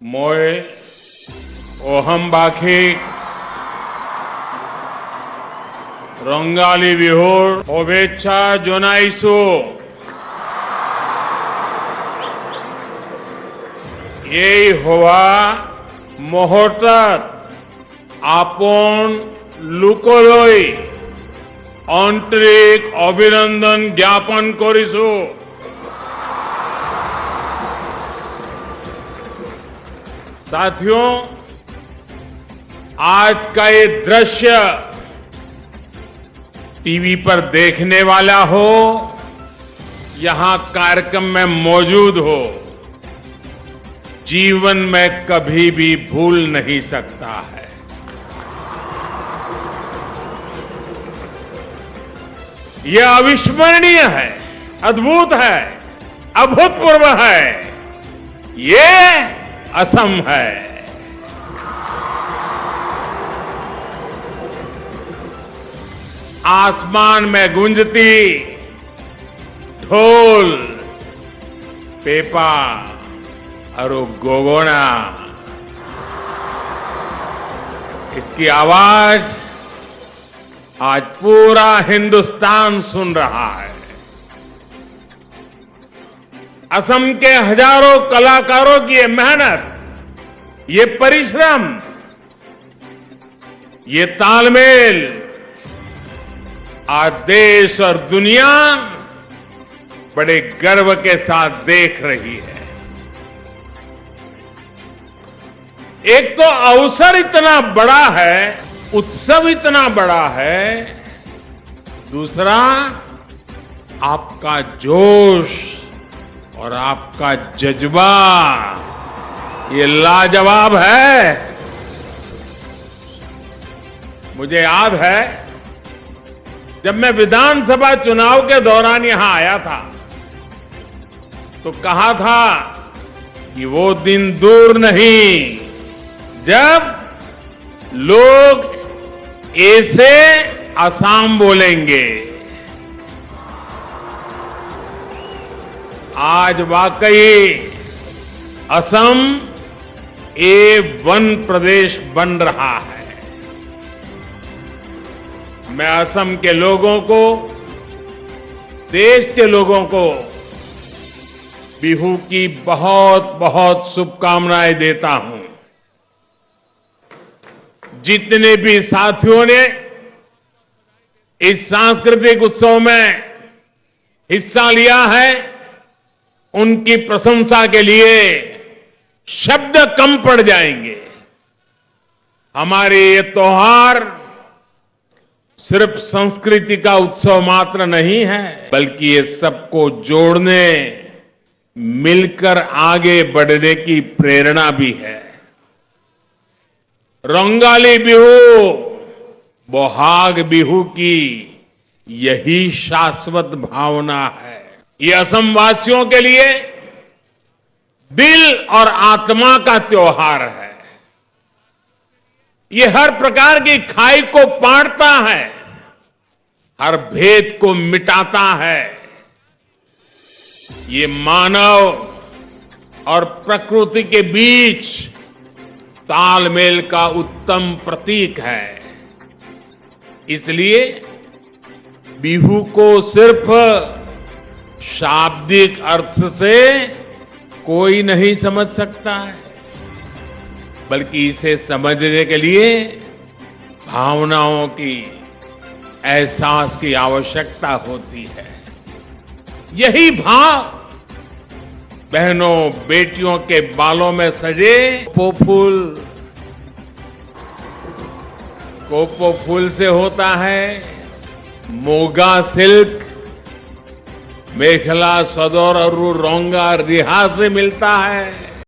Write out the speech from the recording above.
মই অহমবাসীক ৰংগালী বিহুৰ শুভেচ্ছা জনাইছো। এই হোৱা মুহূৰ্তত আপোন লোকলৈ আন্তৰিক অভিনন্দন জ্ঞাপন কৰিছো। साथियों, आज का ये दृश्य टीवी पर देखने वाला हो, यहां कार्यक्रम में मौजूद हो, जीवन में कभी भी भूल नहीं सकता है। यह अविस्मरणीय है, अद्भुत है, अभूतपूर्व है। ये असम है। आसमान में गूंजती ढोल, पेपा और गोगोना, इसकी आवाज आज पूरा हिंदुस्तान सुन रहा है। असम के हजारों कलाकारों की ये मेहनत, ये परिश्रम, ये तालमेल आज देश और दुनिया बड़े गर्व के साथ देख रही है। एक तो अवसर इतना बड़ा है, उत्सव इतना बड़ा है, दूसरा आपका जोश और आपका जज्बा ये लाजवाब है। मुझे याद है जब मैं विधानसभा चुनाव के दौरान यहां आया था तो कहा था कि वो दिन दूर नहीं जब लोग ए से असम बोलेंगे। आज वाकई असम A1 प्रदेश बन रहा है। मैं असम के लोगों को, देश के लोगों को बिहू की बहुत बहुत शुभकामनाएं देता हूं। जितने भी साथियों ने इस सांस्कृतिक उत्सव में हिस्सा लिया है, उनकी प्रशंसा के लिए शब्द कम पड़ जाएंगे। हमारे ये त्योहार सिर्फ संस्कृति का उत्सव मात्र नहीं है, बल्कि ये सबको जोड़ने, मिलकर आगे बढ़ने की प्रेरणा भी है। रंगाली बिहू, बोहाग बिहू की यही शाश्वत भावना है। ये असम वासियों के लिए दिल और आत्मा का त्योहार है। ये हर प्रकार की खाई को पाटता है, हर भेद को मिटाता है। ये मानव और प्रकृति के बीच तालमेल का उत्तम प्रतीक है। इसलिए बिहू को सिर्फ शाब्दिक अर्थ से कोई नहीं समझ सकता है, बल्कि इसे समझने के लिए भावनाओं की, एहसास की आवश्यकता होती है। यही भाव बहनों बेटियों के बालों में सजे कोपो फूल से होता है, मोगा सिल्क, मेखला सदर और रोंगा रिहा से मिलता है।